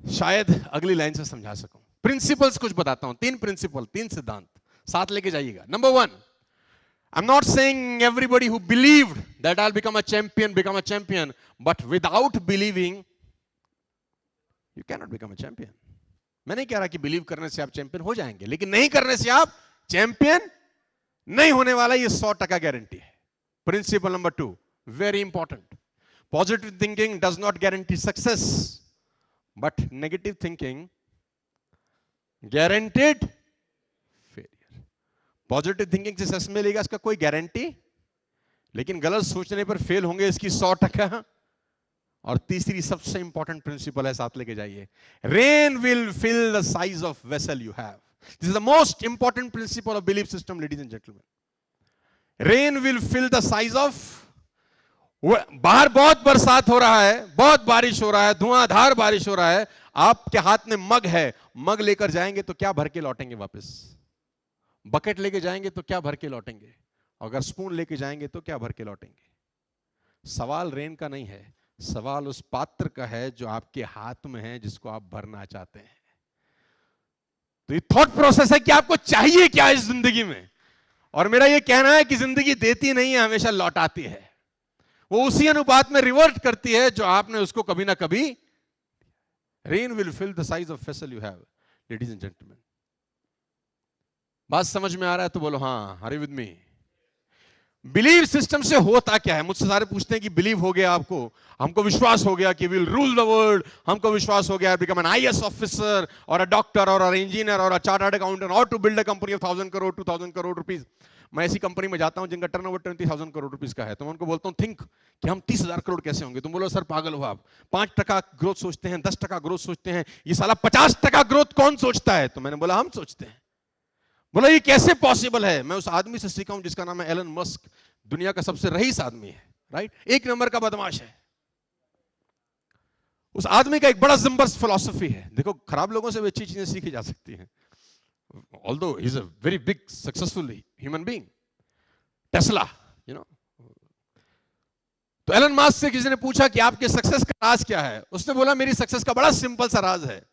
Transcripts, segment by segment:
शायद अगली लाइन से समझा सकूं। प्रिंसिपल्स कुछ बताता हूं, 3 प्रिंसिपल, 3 सिद्धांत साथ लेके जाइएगा। Number 1, I'm not saying everybody who believed that I'll become a champion, but without believing, you cannot become a champion. मैं नहीं कह रहा कि बिलीव करने से आप चैंपियन हो जाएंगे, लेकिन नहीं करने से आप चैंपियन नहीं होने वाला, ये 100% गारंटी है। Principle number 2, very important. Positive thinking does not guarantee success, but negative thinking guaranteed failure. Positive thinking से सक्सेस मिलेगा इसका कोई गारंटी, लेकिन गलत सोचने पर फेल होंगे इसकी 100%। और तीसरी सबसे इंपॉर्टेंट प्रिंसिपल है, साथ लेके जाइए, rain will fill the size of vessel you have. This is the most important principle of belief system, ladies and gentleman. Rain will fill the size of, बाहर बहुत बरसात हो रहा है, बहुत बारिश हो रहा है, धुआंधार बारिश हो रहा है, आपके हाथ में मग है, मग लेकर जाएंगे तो क्या भर के लौटेंगे वापस? बकेट लेके जाएंगे तो क्या भर के लौटेंगे? अगर स्पून लेके जाएंगे तो क्या भर के लौटेंगे? सवाल रेन का नहीं है, सवाल उस पात्र का है जो आपके हाथ में है, जिसको आप भरना चाहते हैं। तो ये थॉट प्रोसेस है कि आपको चाहिए क्या इस जिंदगी में। और मेरा ये कहना है कि जिंदगी देती नहीं है, हमेशा लौटाती है। वो उसी अनुपात में रिवर्ट करती है जो आपने उसको कभी ना कभी। Rain will fill the size of vessel you have, ladies and gentleman. बात समझ में आ रहा है तो बोलो हाँ, are you with me? Believe system से होता क्या है? मुझसे सारे पूछते हैं कि बिलीव हो गया आपको, हमको विश्वास हो गया कि विल रूल द वर्ल्ड, हमको विश्वास हो गया बिकम एन आईएएस ऑफिसर और अ डॉक्टर और इंजीनियर और अ चार्टर्ड अकाउंटेंट और to build a company of 1000 crore 2000 crore rupees. मैं ऐसी कंपनी में जाता हूं जिनका टर्नओवर 20,000 करोड़ रुपीस का है, तो मैं उनको बोलता हूं थिंक कि हम 30,000 करोड़ कैसे होंगे? तुम बोलो सर पागल हो आप, 5% ग्रोथ सोचते हैं, 10% ग्रोथ सोचते हैं, ये साला 50% ग्रोथ कौन सोचता है? तो मैंने बोला हम सोचते हैं। बोला ये कैसे पॉसिबल है? मैं उस आदमी से सीखा हूं जिसका नाम है एलन मस्क, दुनिया का सबसे रईस आदमी है, राइट, 1 नंबर का बदमाश है। उस आदमी का एक बड़ा जबरदस्त फिलॉसफी है। देखो, खराब लोगों से भी अच्छी चीजें सीखी जा सकती हैं, although he is a very big successful human being, Tesla, you know. तो एलन मस्क से किसी ने पूछा कि आपके सक्सेस का राज क्या है? उसने बोला मेरी सक्सेस का बड़ा सिंपल सा राज है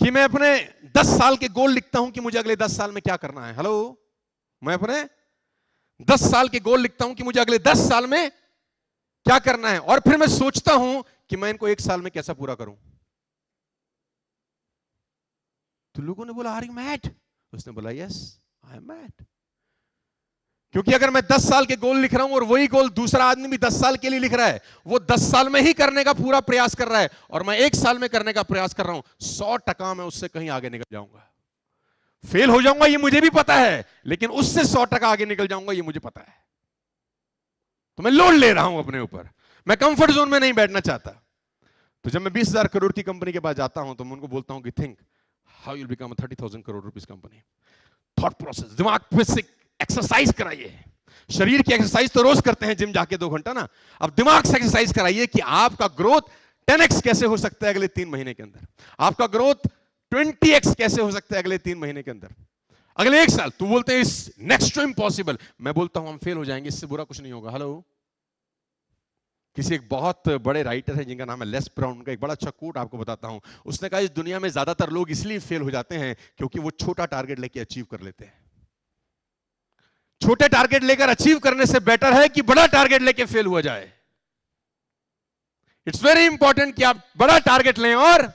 कि मैं अपने 10 साल के गोल लिखता हूं कि मुझे अगले 10 साल में क्या करना है। हेलो, मैं अपने 10 साल के गोल लिखता हूं कि मुझे अगले 10 साल में क्या करना है, और फिर मैं सोचता हूं कि मैं इनको 1 साल में कैसा पूरा करूं। तो लोगों ने बोला आर यू मैड? उसने बोला यस आई एम मैड। क्योंकि अगर मैं 10 साल के गोल लिख रहा हूं और वही गोल दूसरा आदमी भी 10 साल के लिए लिख रहा है, वो 10 साल में ही करने का पूरा प्रयास कर रहा है और मैं 1 साल में करने का प्रयास कर रहा हूं, 100% मैं उससे कहीं आगे निकल जाऊंगा। फेल हो जाऊंगा ये मुझे भी पता है, लेकिन उससे 100% आगे निकल जाऊंगा ये मुझे पता है। तो मैं लोड ले रहा हूं अपने ऊपर, मैं कंफर्ट जोन में नहीं बैठना चाहता। तो जब मैं 20,000 करोड़ की कंपनी के पास जाता हूं तो मैं उनको बोलता हूं कि think how you become 30,000 crore rupees company. Thought process, दिमाग पे से एक्सरसाइज कराइए। शरीर की एक्सरसाइज तो रोज करते हैं जिम जाके 2 घंटा ना, अब दिमाग से एक्सरसाइज कराइए कि आपका ग्रोथ 10x कैसे हो सकता है अगले 3 महीने के अंदर, आपका ग्रोथ 20x कैसे हो सकता है अगले 3 महीने के अंदर, अगले 1 साल। तो बोलते हैं इस नेक्स्ट टू इम्पॉसिबल। मैं बोलता हूं हम फेल हो जाएंगे, इससे बुरा कुछ नहीं होगा। हेलो, किसी एक बहुत बड़े राइटर है जिनका नाम है लेस ब्राउन, का एक बड़ा अच्छा कोट आपको बताता हूं। उसने कहा इस दुनिया में ज्यादातर लोग इसलिए फेल हो जाते हैं क्योंकि वो छोटा टारगेट लेके अचीव कर लेते हैं। छोटे टारगेट लेकर अचीव करने से बेटर है कि बड़ा टारगेट लेके फेल हुआ जाए। इट्स वेरी इंपॉर्टेंट कि आप बड़ा टारगेट लें और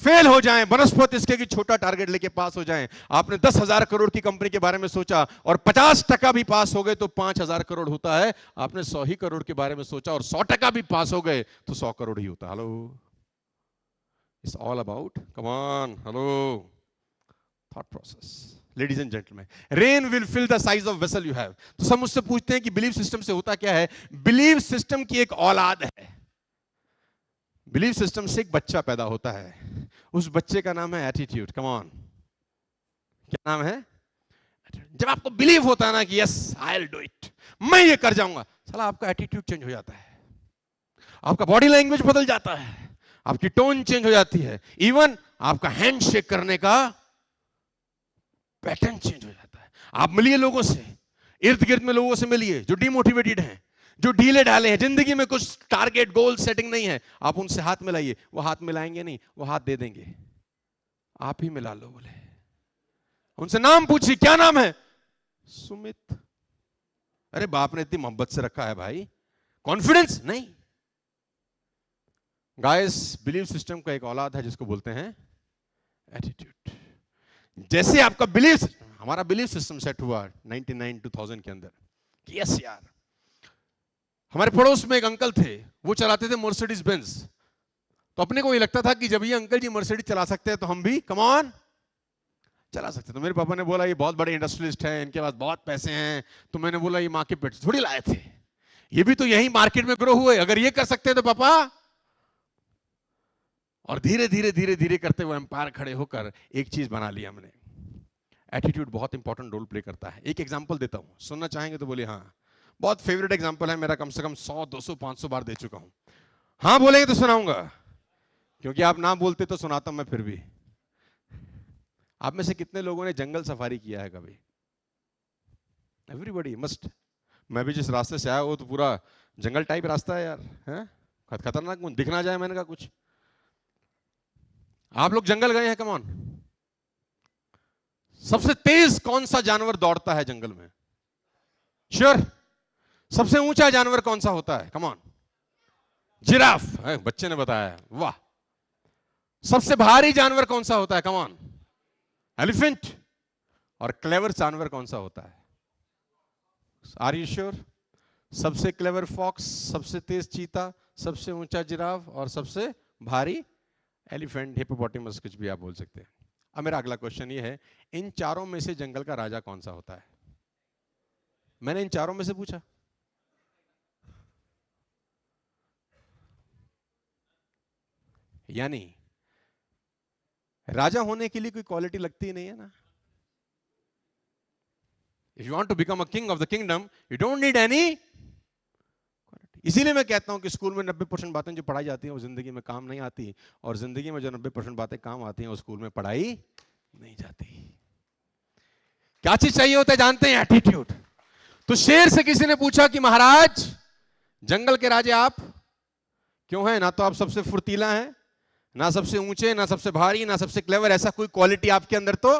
फेल हो जाएं, बनस्पत इसके कि छोटा टारगेट लेके पास हो जाएं। आपने 10,000 करोड़ की कंपनी के बारे में सोचा और 50% भी पास हो गए तो 5,000 करोड़ होता है। आपने 100 ही करोड़ के बारे में सोचा और 100% भी पास हो गए तो 100 करोड़ ही होता। Hello, it's all about, come on, hello, thought process. Ladies and gentleman, rain will fill the size of vessel you have. तो सब मुझसे पूछते हैं कि बिलीफ सिस्टम से होता क्या है? बिलीफ सिस्टम की एक औलाद है। बिलीफ सिस्टम से एक बच्चा पैदा होता है, उस बच्चे का नाम है एटीट्यूड। कम ऑन, क्या नाम है? जब आपको बिलीव होता है ना कि yes I will do it, मैं ये कर जाऊंगा, साला आपका एटीट्यूड चेंज हो जाता है, आपका बॉडी लैंग्वेज बदल जाता है, आपकी टोन चेंज हो जाती है, इवन आपका हैंड शेक करने का पैटर्न चेंज हो जाता है। आप मिलिए लोगों से, इर्द गिर्द में लोगों से मिलिए जो डिमोटिवेटेड हैं, जो ढीले ढाले हैं, जिंदगी में कुछ टारगेट गोल सेटिंग नहीं है, आप उनसे हाथ मिलाइए, वो हाथ मिलाएंगे नहीं, वो हाथ दे देंगे, आप ही मिला लो। बोले उनसे नाम पूछिए, क्या नाम है? सुमित। अरे बाप ने इतनी मोहब्बत से रखा है भाई, कॉन्फिडेंस नहीं। गाइस, बिलीव सिस्टम का एक औलाद है जिसको बोलते हैं एटीट्यूड। जैसे आपका बिलीव, हमारा बिलीव सिस्टम सेट हुआ 99 2000 के अंदर कि यस यार, हमारे पड़ोस में एक अंकल थे, वो चलाते थे मर्सिडीज बेंज। तो अपने को ये लगता था कि जब ये अंकल जी मर्सिडीज चला सकते हैं तो हम भी कम ऑन चला सकते। तो मेरे पापा ने बोला ये बहुत बड़े इंडस्ट्रियलिस्ट हैं, इनके पास बहुत पैसे हैं। तो मैंने बोला ये माँ के पेट से थोड़ी लाए थे, ये भी तो यही मार्केट में ग्रो हुए, अगर ये कर सकते हैं तो पापा। और धीरे धीरे धीरे धीरे करते हुए एम्पायर खड़े होकर एक चीज बना ली हमने। एटीट्यूड बहुत इंपॉर्टेंट रोल प्ले करता है। एक एग्जांपल देता हूं, सुनना चाहेंगे तो बोलिए हाँ। बहुत फेवरेट एग्जांपल है मेरा, कम से कम 100 200 500 बार दे चुका हूं। हाँ बोलेंगे तो सुनाऊंगा, क्योंकि आप ना बोलते तो सुनाता हूं मैं फिर भी। आप में से कितने लोगों ने जंगल सफारी किया है कभी? Everybody must. मैं भी जिस रास्ते से आया वो तो पूरा जंगल टाइप रास्ता है यार, है खतरनाक, दिख ना जाए मैंने कहा कुछ। आप लोग जंगल गए हैं? Come on. सबसे तेज कौन सा जानवर दौड़ता है जंगल में? श्योर। सबसे ऊंचा जानवर कौन सा होता है? Come on. जिराफ। बच्चे ने बताया, वाह। सबसे भारी जानवर कौन सा होता है? Come on. एलिफेंट। और क्लेवर जानवर कौन सा होता है? Are you sure? सबसे क्लेवर फॉक्स, सबसे तेज चीता, सबसे ऊंचा जिराफ और सबसे भारी एलिफेंट, हिप्पोपोटामस, कुछ भी आप बोल सकते हैं। अब मेरा अगला क्वेश्चन ये है, इन चारों में से जंगल का राजा कौन सा होता है? मैंने इन चारों में से पूछा। यानी राजा होने के लिए कोई क्वालिटी लगती ही नहीं है ना। If you want to become a king of the kingdom, you don't need any. इसीलिए मैं कहता हूं कि स्कूल में 90% बातें जो पढ़ाई जाती हैं वो जिंदगी में काम नहीं आती, और जिंदगी में जो 90% बातें काम आती हैं वो स्कूल में पढ़ाई नहीं जाती। क्या चीज चाहिए होता है जानते हैं? एटीट्यूड। तो शेर से किसी ने पूछा कि महाराज, जंगल के राजे आप क्यों हैं? ना तो आप सबसे फुर्तीला हैं, ना सबसे ऊंचे, ना सबसे भारी, ना सबसे क्लेवर, ऐसा कोई क्वालिटी आपके अंदर तो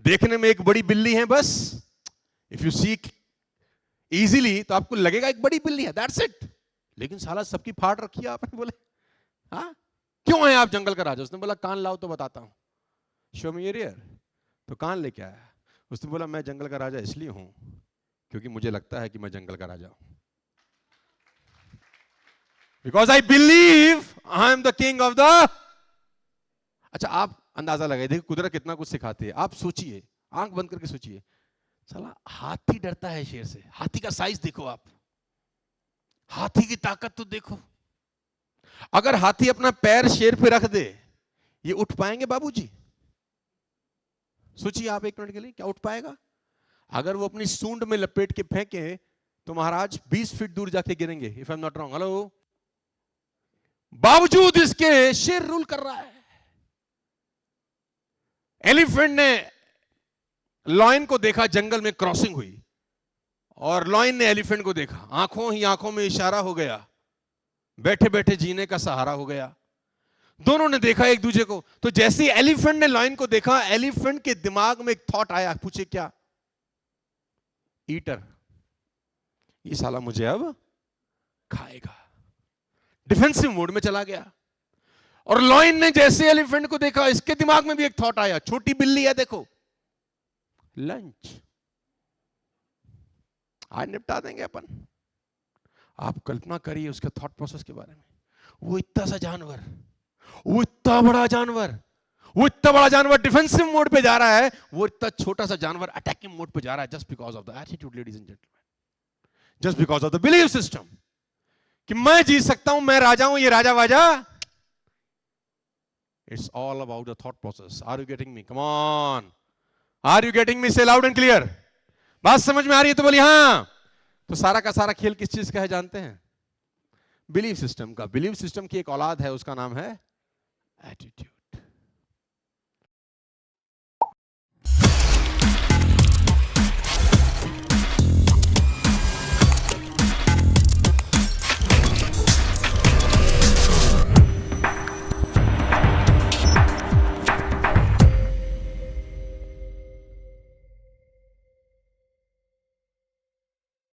देखने में एक बड़ी बिल्ली है बस। इफ यू सीक इजीली तो आपको लगेगा एक बड़ी बिल्ली है, दैट्स इट। लेकिन साला सबकी फाड़ रखी है आपने। बोले हाँ क्यों है आप जंगल का राजा? उसने बोला कान लाओ तो बताता हूं, शो मी योर ईयर। तो कान लेके आया। उसने बोला मैं जंगल का राजा इसलिए हूं क्योंकि मुझे लगता है कि मैं जंगल का राजा हूं, because I believe I am the king of the. अच्छा आप अंदाजा लगाइए, देखिए कुदरत कितना कुछ सिखाती है। आप सोचिए, आंख बंद करके सोचिए, साला हाथी डरता है शेर से। हाथी का साइज देखो आप, हाथी की ताकत तो देखो। अगर हाथी अपना पैर शेर पे रख दे, ये उठ पाएंगे बाबूजी? सोचिए आप एक मिनट के लिए, क्या उठ पाएगा? अगर वो अपनी सूंड में लपेट के फेंके तो महाराज 20 फीट दूर जाके गिरेंगे, if I am not wrong. Hello. बावजूद इसके शेर रूल कर रहा है। एलिफेंट ने लॉयन को देखा, जंगल में क्रॉसिंग हुई, और लॉयन ने एलिफेंट को देखा, आंखों ही आंखों में इशारा हो गया, बैठे बैठे जीने का सहारा हो गया। दोनों ने देखा एक दूसरे को। तो जैसे एलिफेंट ने लॉयन को देखा, एलिफेंट के दिमाग में एक थॉट आया, पूछे क्या? ईटर, ये साला मुझे अब खाएगा। डिफेंसिव मोड में चला गया। और लॉयन ने जैसे एलिफेंट को देखा, इसके दिमाग में भी एक थॉट आया, छोटी बिल्ली है देखो, लंच, आज निपटा देंगे अपन। आप कल्पना करिए उसके थॉट प्रोसेस के बारे में। वो इतना सा जानवर, वो इतना बड़ा जानवर, वो इतना बड़ा जानवर डिफेंसिव मोड पे जा रहा है, वो इतना छोटा सा जानवर अटैकिंग मोड पे जा रहा है, just because of the attitude ladies and gentleman, just because of the belief system कि मैं जीत सकता हूं, मैं राजा हूं, ये राजा वाजा। It's all about the thought process. Are you getting me? Come on, are you getting me? Say loud and clear. बात समझ में आ रही है तो बोलिए हाँ। तो सारा का सारा खेल किस चीज का है जानते हैं? बिलीफ सिस्टम का। बिलीफ सिस्टम की एक औलाद है, उसका नाम है एटीट्यूड।